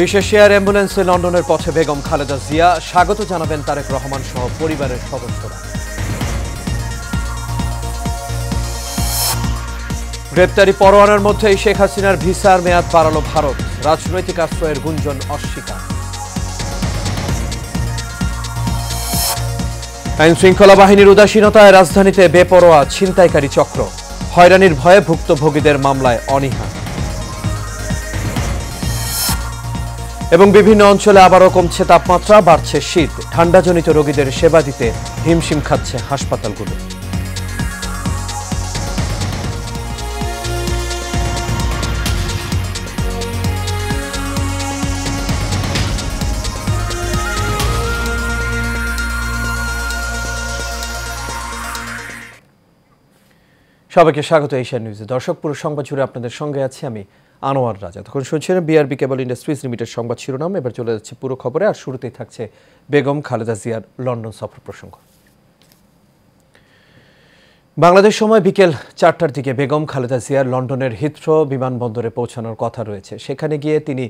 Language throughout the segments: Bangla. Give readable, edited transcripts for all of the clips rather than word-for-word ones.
বিশেষ এয়ার অ্যাম্বুলেন্সে লন্ডনের পথে বেগম খালেদা জিয়া, স্বাগত জানাবেন তারেক রহমান সহ পরিবারের সদস্যরা। গ্রেপ্তারি পরোয়ানার মধ্যেই শেখ হাসিনার ভিসার মেয়াদ বাড়ালো ভারত, রাজনৈতিক আশ্রয়ের গুঞ্জন অস্বীকার। আইন শৃঙ্খলা বাহিনীর উদাসীনতায় রাজধানীতে বেপরোয়া ছিনতাইকারী চক্র, হয়রানির ভয়ে ভুক্তভোগীদের মামলায় অনীহা। এবং বিভিন্ন অঞ্চলে আবারও কমছে তাপমাত্রা, বাড়ছে শীত, ঠান্ডাজনিত রোগীদের সেবা দিতে হিমশিম খাচ্ছে হাসপাতালগুলো। সবাইকে স্বাগত এশিয়ান নিউজে। দর্শক, পুরো সংবাদ জুড়ে আপনাদের সঙ্গে আছি আমি আনোয়ার রাজা। তখন শুনছেন বিআরবি কেবল ইন্ডাস্ট্রিজ লিমিটেড সংবাদ শিরোনাম। এবার চলে যাচ্ছে পুরো খবরে। আর শুরুতেই থাকছে বেগম খালেদা জিয়ার লন্ডন সফর প্রসঙ্গ। বাংলাদেশ সময় বিকেল 4টার দিকে বেগম খালেদা জিয়ার লন্ডনের হিথ্রো বিমানবন্দরে পৌঁছানোর কথা রয়েছে। সেখানে গিয়ে তিনি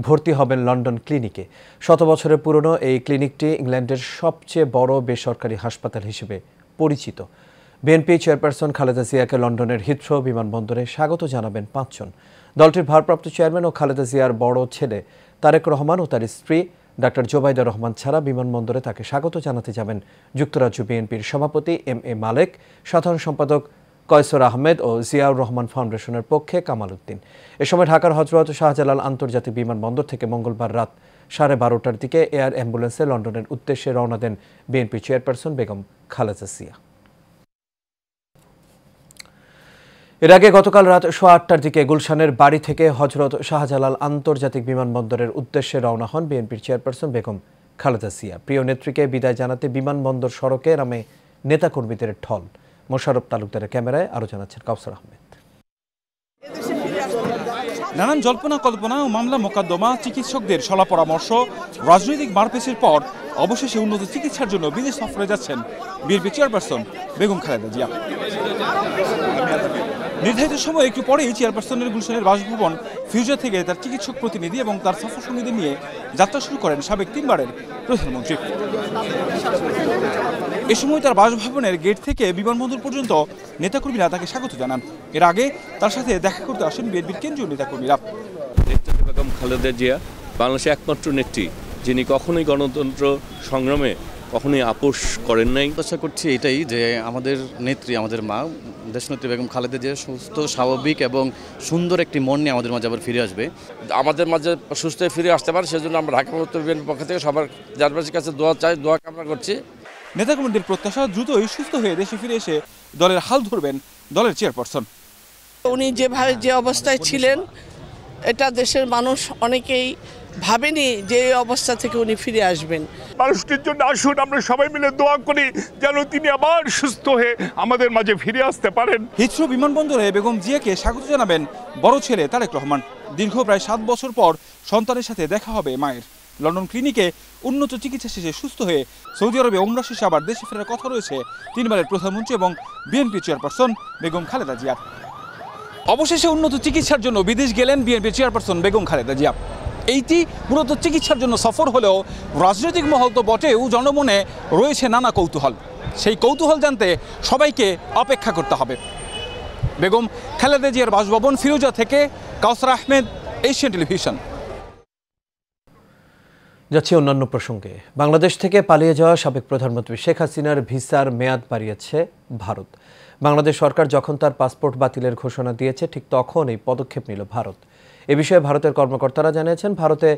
ভর্তি হবেন লন্ডন ক্লিনিকে। 100 বছরের পুরনো এই ক্লিনিকটি ইংল্যান্ডের সবচেয়ে বড় বেসরকারি হাসপাতাল হিসেবে পরিচিত। বিএনপি চেয়ারপারসন খালেদা জিয়াকে লন্ডনের হিথ্রো বিমানবন্দরে স্বাগত জানাবেন 5 জন। দলটির ভারপ্রাপ্ত চেয়ারম্যান ও খালেদা জিয়ার বড় ছেলে তারেক রহমান ও তার স্ত্রী ডাক্তার জোবাইদা রহমান ছাড়া বিমানবন্দরে তাকে স্বাগত জানাতে যাবেন যুক্তরাজ্য বিএনপির সভাপতি এম.এ. মালেক, সাধারণ সম্পাদক কয়সর আহমেদ ও জিয়াউর রহমান ফাউন্ডেশনের পক্ষে কামাল উদ্দিন। এ সময় ঢাকার হযরত শাহজালাল আন্তর্জাতিক বিমানবন্দর থেকে মঙ্গলবার রাত 12:30টার দিকে এয়ার অ্যাম্বুলেন্সে লন্ডনের উদ্দেশ্যে রওনা দেন বিএনপি চেয়ারপারসন বেগম খালেদা জিয়া। এর আগে গতকাল রাত 8:15টার দিকে গুলশানের বাড়ি থেকে হযরত শাহজালাল আন্তর্জাতিক বিমানবন্দরের উদ্দেশ্যে রওনা হন বিএনপির চেয়ারপারসন বেগম খালেদা জিয়া। প্রিয় নেত্রীকে বিদায় জানাতে বিমানবন্দর সড়কে নামে নেতাকর্মীদের ঢল। মোশাররফ তালুকদারের ক্যামেরায় আরো জানাচ্ছেন কাউসার আহমেদ। নানান জল্পনা কল্পনা ও মামলা মোকদ্দমা, চিকিৎসকদের সলা পরামর্শ, রাজনৈতিক মারপেচের পর অবশেষে উন্নত চিকিৎসার জন্য বিদেশ সফরে যাচ্ছেন বিএনপি চেয়ারপারসন বেগম খালেদা জিয়া। নির্ধারিত সময় একটু পরেই চেয়ারপারসনের গুলশানের বাসভবন ফিউচার থেকে তার চিকিৎসক প্রতিনিধি এবং তার সফর সঙ্গীদের নিয়ে যাত্রা শুরু করেন সাবেক 3বারের প্রধানমন্ত্রী। এ সময় তার বাসভবনের গেট থেকে বিমানবন্দর পর্যন্ত নেতাকর্মীরা তাকে স্বাগত জানান। এর আগে তার সাথে দেখা করতে আসেন বিএনপির কেন্দ্রীয় নেতাকর্মীরা। বেগম খালেদা জিয়া বাংলাদেশের একমাত্র নেত্রী যিনি কখনোই গণতন্ত্র সংগ্রামে কখনোই আপোষ করেন নাই। আশা করছি এটাই যে আমাদের নেত্রী, আমাদের মা দেশনেত্রী বেগম খালেদা জিয়া সুস্থ, স্বাভাবিক এবং সুন্দর একটি মন নিয়ে আমাদের মাঝে আবার ফিরে আসবে। আমাদের মাঝে সুস্থ ফিরে আসতে পারে, সেজন্য আমরা ঢাকা উত্তর বিএনপির পক্ষ থেকে সবার দেশবাসীর কাছে দোয়া চাই, দোয়া কামনা করছি। নেতাকর্মীদের প্রত্যাশা দ্রুতই সুস্থ হয়ে দেশে ফিরে এসে দলের হাল ধরবেন দলের চেয়ারপারসন। উনি যেভাবে যে অবস্থায় ছিলেন, এটা দেশের মানুষ অনেকেই ভাবেনি যে এই অবস্থা থেকে উনি ফিরে আসবেন। মানুষটির জন্য আসুন আমরা সবাই মিলে দোয়া করি যেন তিনি আবার সুস্থ হয়ে আমাদের মাঝে ফিরে আসতে পারেন। হিথ্রো বিমানবন্দরে বেগম জিয়াকে স্বাগত জানাবেন বড় ছেলে তারেক রহমান। দীর্ঘ প্রায় 7 বছর পর সন্তানের সাথে দেখা হবে মায়ের। লন্ডন ক্লিনিকে উন্নত চিকিৎসা শেষে সুস্থ হয়ে সৌদি আরবে উমরা শেষে আবার দেশে ফেরার কথা রয়েছে 3বারের প্রধানমন্ত্রী এবং বিএনপি চেয়ারপারসন বেগম খালেদা জিয়া। অবশেষে উন্নত চিকিৎসার জন্য বিদেশ গেলেন বিএনপি চেয়ারপারসন বেগম খালেদা জিয়া। এইটি মূলত চিকিৎসার জন্য সফর হলেও রাজনৈতিক মহল তো বটেও, জনমনে রয়েছে নানা কৌতূহল। সেই কৌতূহল জানতে সবাইকে অপেক্ষা করতে হবে। বেগম খালেদা জিয়ার বাসভবন ফিরোজা থেকে কাউসার আহমেদ, এশিয়ান টেলিভিশন। যাচ্ছি অন্যান্য প্রসঙ্গে। বাংলাদেশ থেকে পালিয়ে যাওয়া সাবেক প্রধানমন্ত্রী শেখ হাসিনার ভিসার মেয়াদ বাড়িয়েছে ভারত। বাংলাদেশ সরকার যখন তার পাসপোর্ট বাতিলের ঘোষণা দিয়েছে, ঠিক তখন এই পদক্ষেপ নিল ভারত। এ বিষয়ে ভারতের কর্মকর্তারা জানিয়েছেন, ভারতে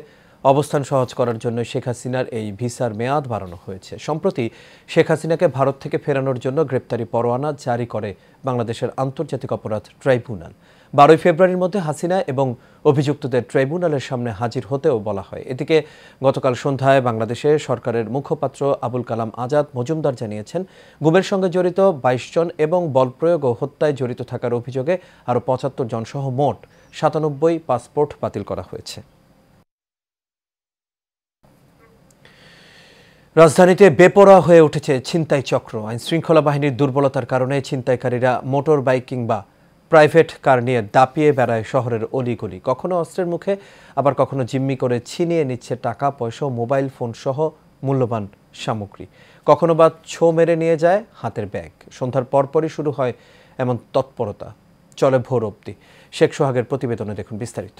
অবস্থান সহজ করার জন্য শেখ হাসিনার এই ভিসার মেয়াদ বাড়ানো হয়েছে। সম্প্রতি শেখ হাসিনাকে ভারত থেকে ফেরানোর জন্য গ্রেপ্তারি পরোয়ানা জারি করে বাংলাদেশের আন্তর্জাতিক অপরাধ ট্রাইব্যুনাল। 12 ফেব্রুয়ারির মধ্যে হাসিনা এবং অভিযুক্তদের ট্রাইব্যুনালের সামনে হাজির হতেও বলা হয়। এদিকে গতকাল সন্ধ্যায় বাংলাদেশে সরকারের মুখপাত্র আবুল কালাম আজাদ মজুমদার জানিয়েছেন, গুমের সঙ্গে জড়িত 22 জন এবং বলপ্রয়োগ ও হত্যায় জড়িত থাকার অভিযোগে আরও 75 জন সহ মোট 97 পাসপোর্ট বাতিল করা হয়েছে। রাজধানীতে বেপরোয়া হয়ে উঠেছে ছিনতাই চক্র। আইন শৃঙ্খলা বাহিনীর দুর্বলতার কারণে ছিনতাইকারীরা মোটর বাইক কিংবা প্রাইভেট কার নিয়ে দাপিয়ে বেড়ায় শহরের অলিগলি, কখনো অস্ত্রের মুখে আবার কখনো জিম্মি করে ছিনিয়ে নিচ্ছে টাকা পয়সা, মোবাইল ফোন সহ মূল্যবান সামগ্রী। কখনো বা ছো মেরে নিয়ে যায় হাতের ব্যাগ। সন্ধ্যার পরপরই শুরু হয় এমন তৎপরতা, চলে ভোর অবধি। শেখ সোহাগের প্রতিবেদনে দেখুন বিস্তারিত।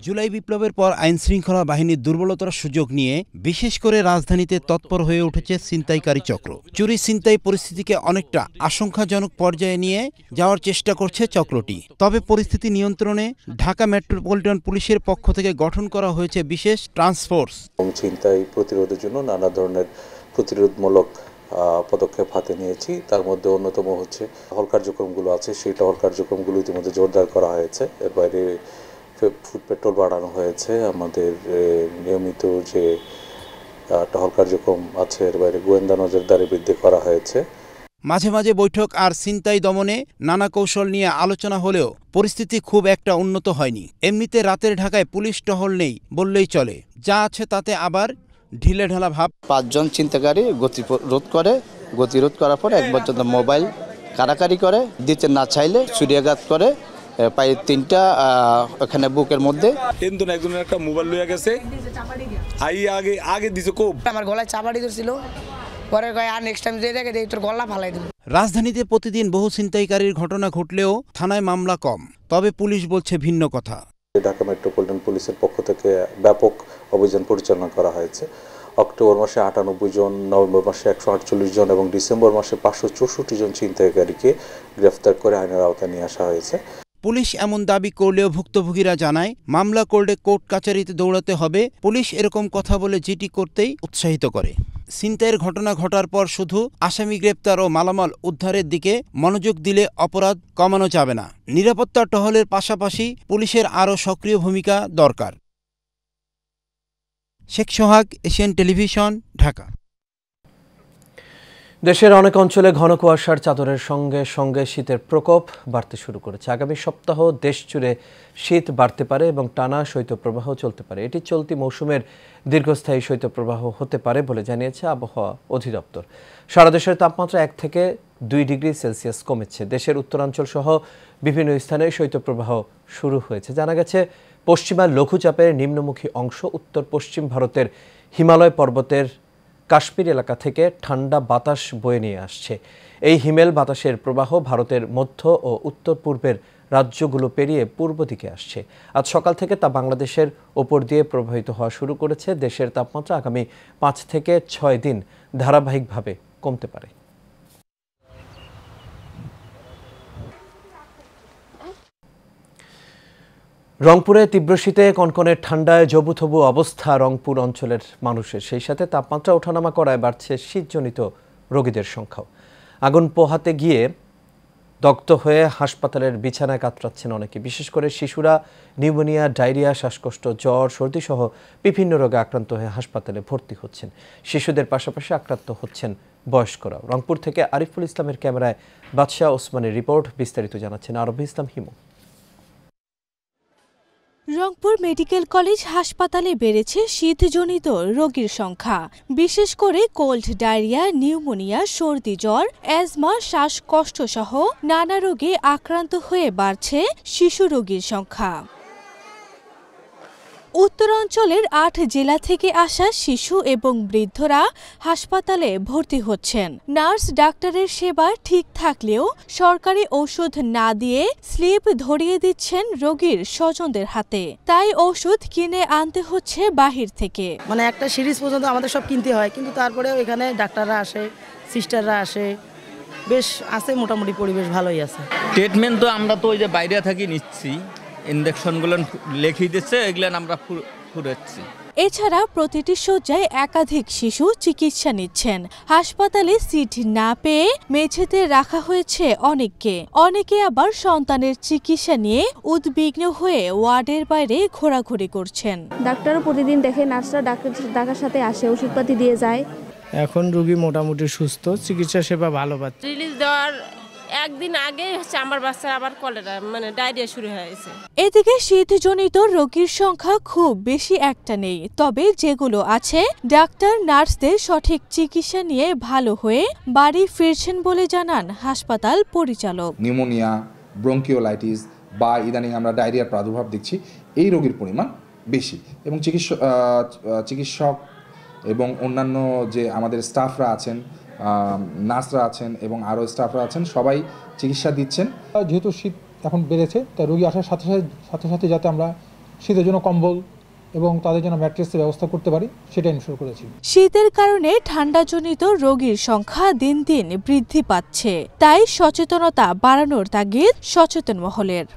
জুলাই বিপ্লবের পর আইনশৃঙ্খলা বাহিনীর দুর্বলতার সুযোগ নিয়ে বিশেষ করে রাজধানীতে তৎপর হয়ে উঠেছে ছিনতাইকারী চক্র। চুরি ছিনতাই পরিস্থিতিকে অনেকটা আশঙ্কাজনক পর্যায়ে নিয়ে যাওয়ার চেষ্টা করছে চক্রটি। তবে পরিস্থিতি নিয়ন্ত্রণে ঢাকা মেট্রোপলিটন পুলিশের পক্ষ থেকে গঠন করা হয়েছে বিশেষ টাস্ক ফোর্স। ছিনতাই প্রতিরোধের জন্য নানা ধরনের প্রতিরোধমূলক পদক্ষেপ হাতে নিয়েছি। তার মধ্যে অন্যতম হচ্ছে টহল কার্যক্রমগুলো আছে, সেই টহল কার্যক্রমগুলো ইতিমধ্যে জোরদার করা হয়েছে। এর বাইরে ফুড পেট্রোল বাড়ানো হয়েছে। আমাদের নিয়মিত যে টহল কার্যক্রম আছে, এর বাইরে গোয়েন্দা নজরদারি বৃদ্ধি করা হয়েছে। মাঝে মাঝে বৈঠক আর ছিনতাই দমনে নানা কৌশল নিয়ে আলোচনা হলেও পরিস্থিতি খুব একটা উন্নত হয়নি। এমনিতে রাতের ঢাকায় পুলিশ টহল নেই বললেই চলে, যা আছে তাতে আবার ঢিলেঢালা ভাব। 5 জন ছিনতাইকারী গতিরোধ করার পর 1 পর্যন্ত মোবাইল কারাকারি করে, দিতে না চাইলে ছুরিয়াঘাত করে, প্রায় 3টা ওখানে বুকের মধ্যে। একজনের একটা মোবাইল লইয়া গেছে, আগে দিছে কোপ, আমার গলায় চাপাড়ি ধরছিল, পরে কয় আর নেক্সট টাইম যে দেখে দেই তোর গলা ফালাই দেব। রাজধানীতে প্রতিদিন বহু ছিনতাইকারীর ঘটনা ঘটলেও থানায় মামলা কম, তবে পুলিশ বলছে ভিন্ন কথা। ঢাকা মেট্রোপলিটন পুলিশের পক্ষ থেকে ব্যাপক অভিযান পরিচালনা করা হয়েছে। অক্টোবর মাসে 98 জন, নভেম্বর মাসে 148 জন এবং ডিসেম্বর মাসে 564 জন ছিনতাইকারীকে গ্রেফতার করে আইনের আওতায় নিয়ে আসা হয়েছে। পুলিশ এমন দাবি করলেও ভুক্তভোগীরা জানায় মামলা করলে কোর্ট কাচারিতে দৌড়াতে হবে। পুলিশ এরকম কথা বলে জিডি করতেই উৎসাহিত করে। ছিনতাইয়ের ঘটনা ঘটার পর শুধু আসামি গ্রেপ্তার ও মালামাল উদ্ধারের দিকে মনোযোগ দিলে অপরাধ কমানো যাবে না। নিরাপত্তা টহলের পাশাপাশি পুলিশের আরও সক্রিয় ভূমিকা দরকার। শেখ সোহাগ, এশিয়ান টেলিভিশন, ঢাকা। দেশের অনেক অঞ্চলে ঘন কুয়াশার চাদরের সঙ্গে সঙ্গে শীতের প্রকোপ বাড়তে শুরু করেছে। আগামী সপ্তাহ দেশ জুড়ে শীত বাড়তে পারে এবং টানা শৈত্যপ্রবাহ চলতে পারে। এটি চলতি মৌসুমের দীর্ঘস্থায়ী শৈত্যপ্রবাহ হতে পারে বলে জানিয়েছে আবহাওয়া অধিদপ্তর। সারা দেশের তাপমাত্রা 1 থেকে 2 ডিগ্রি সেলসিয়াস কমেছে। দেশের উত্তরাঞ্চল সহ বিভিন্ন স্থানে শৈত্যপ্রবাহ শুরু হয়েছে। জানা গেছে, পশ্চিমা লঘুচাপের নিম্নমুখী অংশ উত্তর পশ্চিম ভারতের হিমালয় পর্বতের কাশ্মীর এলাকা থেকে ঠান্ডা বাতাস বয়ে নিয়ে আসছে। এই হিমেল বাতাসের প্রবাহ ভারতের মধ্য ও উত্তর পূর্বের রাজ্যগুলো পেরিয়ে পূর্ব দিকে আসছে। আজ সকাল থেকে তা বাংলাদেশের ওপর দিয়ে প্রবাহিত হওয়া শুরু করেছে। দেশের তাপমাত্রা আগামী 5 থেকে 6 দিন ধারাবাহিকভাবে কমতে পারে। রংপুরে তীব্র শীতে কনকনে ঠান্ডায় জবুথবু অবস্থা রংপুর অঞ্চলের মানুষের। সেই সাথে তাপমাত্রা ওঠানামা করায় বাড়ছে শীতজনিত রোগীদের সংখ্যাও। আগুন পোহাতে গিয়ে দগ্ধ হয়ে হাসপাতালের বিছানায় কাতরাচ্ছেন অনেকে। বিশেষ করে শিশুরা নিউমোনিয়া, ডায়রিয়া, শ্বাসকষ্ট, জ্বর, সর্দি সহ বিভিন্ন রোগে আক্রান্ত হয়ে হাসপাতালে ভর্তি হচ্ছেন। শিশুদের পাশাপাশি আক্রান্ত হচ্ছেন বয়স্করাও। রংপুর থেকে আরিফুল ইসলামের ক্যামেরায় বাদশাহ ওসমানের রিপোর্ট। বিস্তারিত জানাচ্ছেন আরবি ইসলাম হিমু। রংপুর মেডিকেল কলেজ হাসপাতালে বেড়েছে শীতজনিত রোগীর সংখ্যা। বিশেষ করে কোল্ড, ডায়রিয়া, নিউমোনিয়া, সর্দি, জ্বর, অ্যাজমা, শ্বাসকষ্ট সহ নানা রোগে আক্রান্ত হয়ে বাড়ছে শিশু রোগীর সংখ্যা। উত্তরাঞ্চলের 8 জেলা থেকে আসা শিশু এবং বৃদ্ধরা হাসপাতালে ভর্তি হচ্ছেন। নার্স ডাক্তারের সেবা ঠিক থাকলেও সরকারি ঔষধ না দিয়ে স্লিপ ধরিয়ে দিচ্ছেন রোগীর স্বজনদের হাতে। তাই ওষুধ কিনে আনতে হচ্ছে বাহির থেকে। মানে একটা সিরিজ পর্যন্ত আমাদের সব কিনতে হয়, কিন্তু তারপরে এখানে ডাক্তাররা আসে, সিস্টাররা আসে, বেশ আছে, মোটামুটি পরিবেশ ভালোই আছে। ট্রিটমেন্ট তো আমরা তো ওই যে বাইরে থাকি নিচ্ছি, ইনজেকশনগুলো লিখিয়ে দিচ্ছে, এগুলো আমরা ফুরাচ্ছি। এছাড়া প্রতিটি শয্যায় একাধিক শিশু চিকিৎসা নিচ্ছেন। হাসপাতালে সিট না পেয়ে মেঝেতে রাখা হয়েছে অনেককে। অনেকে আবার সন্তানের চিকিৎসা নিয়ে উদ্বিগ্ন হয়ে ওয়ার্ডের বাইরে ঘোরাঘুরি করছেন। ডাক্তারও প্রতিদিন দেখে, নার্সরা ডাক্তার সাথে আসে, ওষুধপাতি দিয়ে যায়। এখন রোগী মোটামুটি সুস্থ, চিকিৎসা সেবা ভালো পাচ্ছে। রিলিজ দেওয়ার একদিন আগেই হচ্ছে আমার বাচ্চা আবার কলেরা মানে ডায়রিয়া শুরু হয়েছে। এদিকে শীতজনিত রোগীর সংখ্যা খুব বেশি একটা নেই, তবে যেগুলো আছে ডাক্তার নার্সদের সঠিক চিকিৎসা নিয়ে ভালো হয়ে বাড়ি ফিরছেন বলে জানান হাসপাতাল পরিচালক। নিউমোনিয়া, ব্রঙ্কিওলাইটিস বা ইদানিং আমরা ডায়রিয়ার প্রাদুর্ভাব দেখছি, এই রোগীর পরিমাণ বেশি এবং চিকিৎসক এবং অন্যান্য যে আমাদের স্টাফরা আছেন, নার্সরা আছেন এবং আরও স্টাফরা আছেন, সবাই চিকিৎসা দিচ্ছেন। যেহেতু শীত এখন বেড়েছে, তাই রোগী আসার সাথে সাথে যাতে আমরা শীতের জন্য কম্বল এবং তাদের জন্য ম্যাট্রেসের ব্যবস্থা করতে পারি সেটা ইনশিওর করেছি। শীতের কারণে ঠান্ডাজনিত রোগীর সংখ্যা দিন দিন বৃদ্ধি পাচ্ছে, তাই সচেতনতা বাড়ানোর তাগিদ সচেতন মহলের।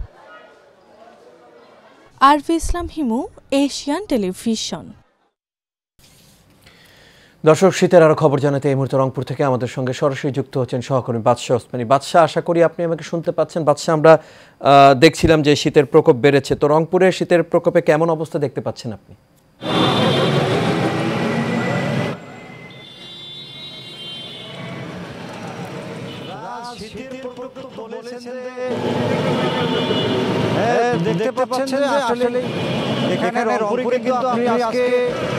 আরভি ইসলাম হিমু, এশিয়ান টেলিভিশন। দর্শক, শীতের আরো খবর জানাতে এই মুহূর্তে রংপুর থেকে আমাদের সঙ্গে সরাসরি যুক্ত হচ্ছেন সহকর্মী বাদশা ওসমানী। বাদশা, আশা করি আপনি আমাকে শুনতে পাচ্ছেন। বাদশা, আমরা দেখছিলাম যে শীতের প্রকোপ বেড়েছে, তো রংপুরে শীতের প্রকোপে কেমন অবস্থা দেখতে পাচ্ছেন আপনি? দেখতে পাচ্ছেন যে আসলে এখানে রংপুরে কিন্তু আপনি আজকে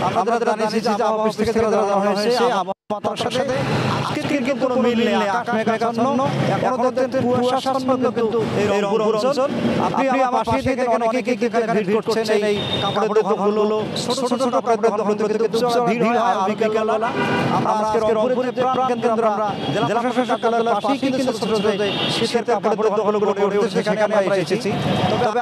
আমাদের জানিয়েছি যে আবহাওয়া অফিস থেকে জানানো হয়েছে আবহাওয়ার সাথে আজকে কিন্তু কোনো মিল নেই। আকাশ মেঘাচ্ছন্ন, এখনো দেখতেন কুয়াশাচ্ছন্ন কিন্তু এই রংপুর অঞ্চল। আপনি আমার পাশে থেকে অনেকেই কিন্তু এখানে ভিড় করছেন এই কাপড়ের দোকানগুলো, ছোট ছোট কাপড়ের দোকানগুলো কিন্তু ভিড় হয় বিকেলবেলা। আমরা আজকে রংপুরের প্রাণকেন্দ্র আমরা জেলা প্রশাসক কার্যালয়ের পাশেই কিন্তু ছোট ছোট শীতের কাপড়ের দোকানগুলো গড়ে উঠেছে, সেখানে আমরা এসেছি। তবে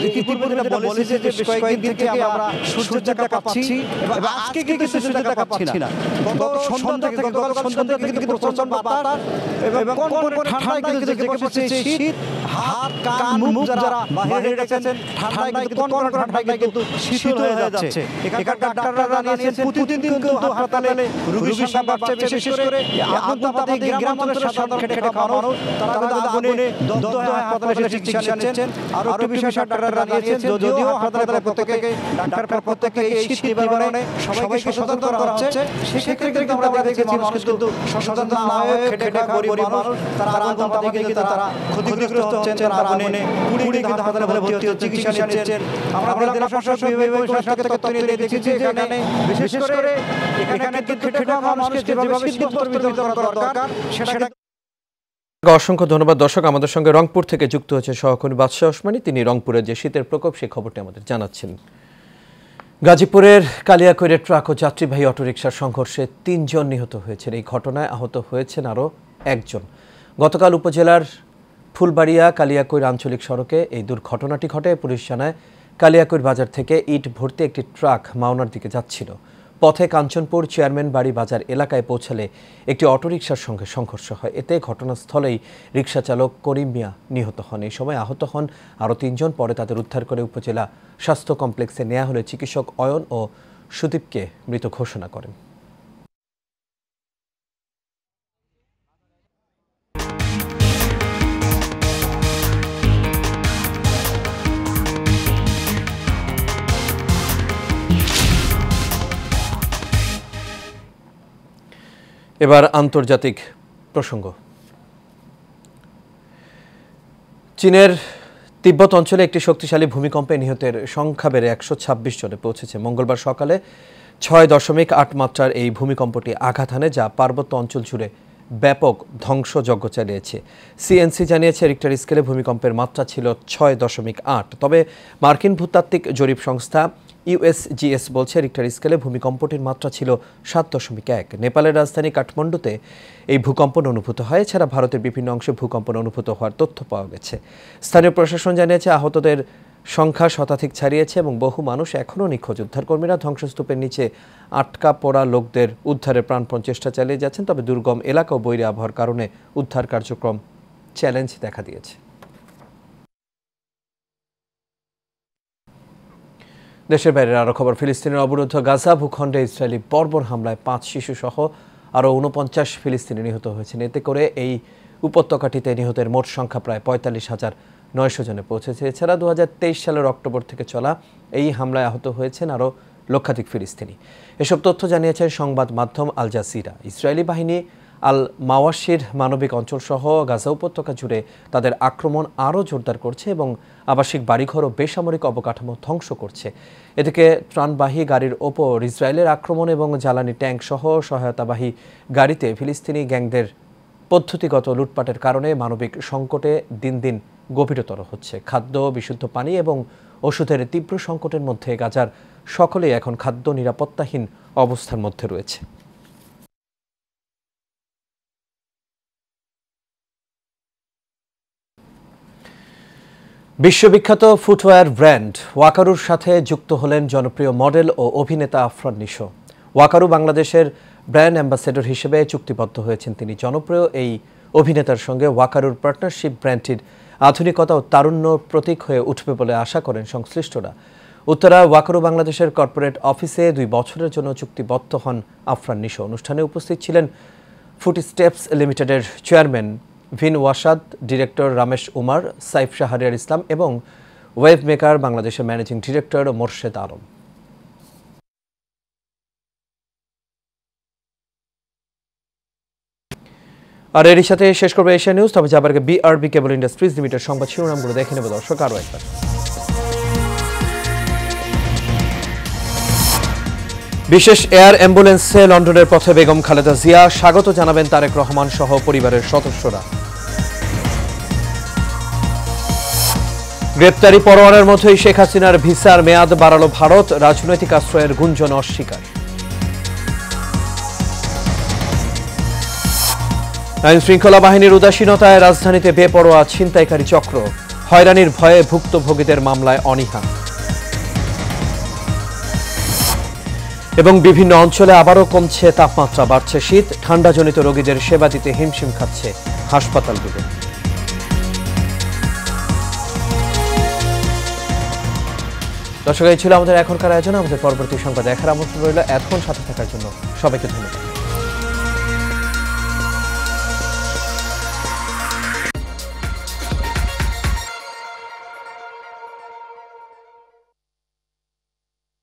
ইতিপূর্বে বলেছি যে বেশ কয়েকদিন থেকে আমরা সূর্যের দেখা পাচ্ছি এবং আজকে কিন্তু সূর্যের দেখা পাচ্ছি না। গতকাল সন্ধ্যা থেকে কিন্তু প্রচন্ড বাতাস এবং কোন ঠান্ডায় কিন্তু জেগে বসেছে শীত। হাত কান মুখ যারা বাইরে রেখেছেন ঠান্ডায় কিন্তু কোন ঠান্ডায় কিন্তু শীতল হয়ে যাচ্ছে। এখানকার ডাক্তাররা জানিয়েছেন প্রতিদিন কিন্তু হাসপাতালে রোগীর সংখ্যা বাড়ছে, বিশেষ করে আগুনতাপাতে গ্রাম অঞ্চলের সাধারণ খেটে খাওয়া মানুষ তারা কিন্তু আগুনে দগ্ধ হয়ে হাসপাতালে এসে চিকিৎসা নিচ্ছেন। আর একটু বিষয় ডাক্তাররা জানিয়েছেন যদিও হাসপাতালের ডাক্তার প্রত্যেকে এই শীত নিবারণে সবাইকে সচেতন করা হচ্ছে, সেক্ষেত্রে কিন্তু আমরা দেখেছি মানুষ কিন্তু সচেতন না হয়ে খেটে খাওয়া গরিব মানুষ তারা আগুনতাপাতে কিন্তু তারা ক্ষতিগ্রস্ত হচ্ছেন, তারা আগুনে পুড়ে কিন্তু হাসপাতালে ভর্তি হচ্ছে, চিকিৎসা নিচ্ছেন। আমরা জেলা প্রশাসক বিভাগীয় স্বাস্থ্য নিয়ে দেখেছি যে এখানে বিশেষ করে এখানে কিন্তু খেটে খাওয়া মানুষকে যেভাবে শীত বস্ত্র বিতরণ করা দরকার সেটা। অসংখ্য ধন্যবাদ। দর্শক, আমাদের সঙ্গে রংপুর থেকে যুক্ত হচ্ছে সহকর্মী বাদশা ওসমানী, তিনি রংপুরের যে শীতের প্রকোপ সেই খবরটি আমাদের জানাচ্ছেন। গাজীপুরের কালিয়াকৈরে ট্রাক ও যাত্রীবাহী অটোরিকশার সংঘর্ষে ৩ জন নিহত হয়েছেন। এই ঘটনায় আহত হয়েছেন আরও 1 জন। গতকাল উপজেলার ফুলবাড়িয়া কালিয়াকৈর আঞ্চলিক সড়কে এই দুর্ঘটনাটি ঘটে। পুলিশ জানায় কালিয়াকৈর বাজার থেকে ইট ভর্তি একটি ট্রাক মাওনার দিকে যাচ্ছিল। পথে কাঞ্চনপুর চেয়ারম্যান বাড়ি বাজার এলাকায় পৌঁছালে একটি অটোরিকশার সঙ্গে সংঘর্ষ হয়। এতে ঘটনাস্থলেই রিকশা চালক করিম মিয়া নিহত হন। এই সময় আহত হন আরও 3 জন। পরে তাদের উদ্ধার করে উপজেলা স্বাস্থ্য কমপ্লেক্সে নেওয়া হলে চিকিৎসক অয়ন ও সুদীপকে মৃত ঘোষণা করেন। এবার আন্তর্জাতিক প্রসঙ্গ। চীনের তিব্বত অঞ্চলে একটি শক্তিশালী ভূমিকম্পে নিহতের সংখ্যা বেড়ে 126 জনে পৌঁছেছে। মঙ্গলবার সকালে 6.8 মাত্রার এই ভূমিকম্পটি আঘাত হানে, যা পার্বত্য অঞ্চল জুড়ে ব্যাপক ধ্বংসযজ্ঞ চালিয়েছে। সিএনসি জানিয়েছে রিক্টার স্কেলে ভূমিকম্পের মাত্রা ছিল 6.8। তবে মার্কিন ভূতাত্ত্বিক জরিপ সংস্থা ইউএসজিএস বলছে রিক্টার স্কেলে ভূমিকম্পটির মাত্রা ছিল 7.1। নেপালের রাজধানী কাঠমান্ডুতে এই ভূকম্পন অনুভূত হয়। এছাড়া ভারতের বিভিন্ন অংশে ভূকম্পন অনুভূত হওয়ার তথ্য পাওয়া গেছে। স্থানীয় প্রশাসন জানিয়েছে আহতদের সংখ্যা শতাধিক ছাড়িয়েছে এবং বহু মানুষ এখনও নিখোঁজ। উদ্ধারকর্মীরা ধ্বংসস্তূপের নিচে আটকা পড়া লোকদের উদ্ধারের প্রাণপণ চেষ্টা চালিয়ে যাচ্ছেন। তবে দুর্গম এলাকা ও বৈরী আবহাওয়ার কারণে উদ্ধার কার্যক্রম চ্যালেঞ্জ দেখা দিয়েছে। দেশের বাইরের আরও খবর। ফিলিস্তিনের অবরুদ্ধ গাজা ভূখণ্ডে ইসরায়েলি বর্বর হামলায় 5 শিশু সহ আরও 49 ফিলিস্তিনি নিহত হয়েছেন। এতে করে এই উপত্যকাটিতে নিহতের মোট সংখ্যা প্রায় 45,900 জনে পৌঁছেছে। এছাড়া 2023 সালের অক্টোবর থেকে চলা এই হামলায় আহত হয়েছেন আরও লক্ষাধিক ফিলিস্তিনি। এসব তথ্য জানিয়েছেন সংবাদ মাধ্যম আল জাজিরা। ইসরায়েলি বাহিনী আল মাওয়াশির মানবিক অঞ্চলসহ গাজা উপত্যকা জুড়ে তাদের আক্রমণ আরও জোরদার করছে এবং আবাসিক বাড়িঘর ও বেসামরিক অবকাঠামো ধ্বংস করছে। এদিকে ত্রাণবাহী গাড়ির ওপর ইসরায়েলের আক্রমণ এবং জ্বালানি ট্যাঙ্ক সহ সহায়তাবাহী গাড়িতে ফিলিস্তিনি গ্যাংদের পদ্ধতিগত লুটপাটের কারণে মানবিক সংকটে দিন দিন গভীরতর হচ্ছে। খাদ্য, বিশুদ্ধ পানি এবং ওষুধের তীব্র সংকটের মধ্যে গাজার সকলেই এখন খাদ্য নিরাপত্তাহীন অবস্থার মধ্যে রয়েছে। বিশ্ববিখ্যাত ফুটওয়্যার ব্র্যান্ড ওয়াকারুর সাথে যুক্ত হলেন জনপ্রিয় মডেল ও অভিনেতা আফরান নিশো। ওয়াকারু বাংলাদেশের ব্র্যান্ড অ্যাম্বাসেডর হিসেবে চুক্তিবদ্ধ হয়েছেন তিনি। জনপ্রিয় এই অভিনেতার সঙ্গে ওয়াকারুর পার্টনারশিপ ব্র্যান্ডটির আধুনিকতা ও তারুণ্য প্রতীক হয়ে উঠবে বলে আশা করেন সংশ্লিষ্টরা। উত্তরা ওয়াকারু বাংলাদেশের কর্পোরেট অফিসে 2 বছরের জন্য চুক্তিবদ্ধ হন আফরান নিশো। অনুষ্ঠানে উপস্থিত ছিলেন ফুটস্টেপস লিমিটেডের চেয়ারম্যান ভিন ওয়াসাদ, ডিরেক্টর রমেশ উমার, সাইফ শাহরিয়ার ইসলাম এবং ওয়েভ মেকার বাংলাদেশের ম্যানেজিং ডিরেক্টর মোর্শেদ আলম। আর এরই সাথে শেষ করবে এশিয়া নিউজ। তবে যাবার আগে বিআরবি কেবল ইন্ডাস্ট্রিজ লিমিটেড সংবাদ শিরোনামগুলো দেখে নেব দর্শক আরও একবার। বিশেষ এয়ার অ্যাম্বুলেন্সে লন্ডনের পথে বেগম খালেদা জিয়া, স্বাগত জানাবেন তারেক রহমান সহ পরিবারের সদস্যরা। গ্রেপ্তারি পরোয়ানার মধ্যেই শেখ হাসিনার ভিসার মেয়াদ বাড়ালো ভারত, রাজনৈতিক আশ্রয়ের গুঞ্জন অস্বীকার। আইন শৃঙ্খলা বাহিনীর উদাসীনতায় রাজধানীতে বেপরোয়া ছিনতাইকারী চক্র, হয়রানির ভয়ে ভুক্তভোগীদের মামলায় অনীহা। এবং বিভিন্ন অঞ্চলে আবারও কমছে তাপমাত্রা, বাড়ছে শীত, ঠান্ডাজনিত রোগীদের সেবা দিতে হিমশিম খাচ্ছে হাসপাতালগুলো। দর্শক, এই ছিল আমাদের এখনকার আয়োজন। আমাদের পরবর্তী সংবাদ দেখার আমন্ত্রণ রইল। এতক্ষণ সাথে থাকার জন্য সবাইকে ধন্যবাদ।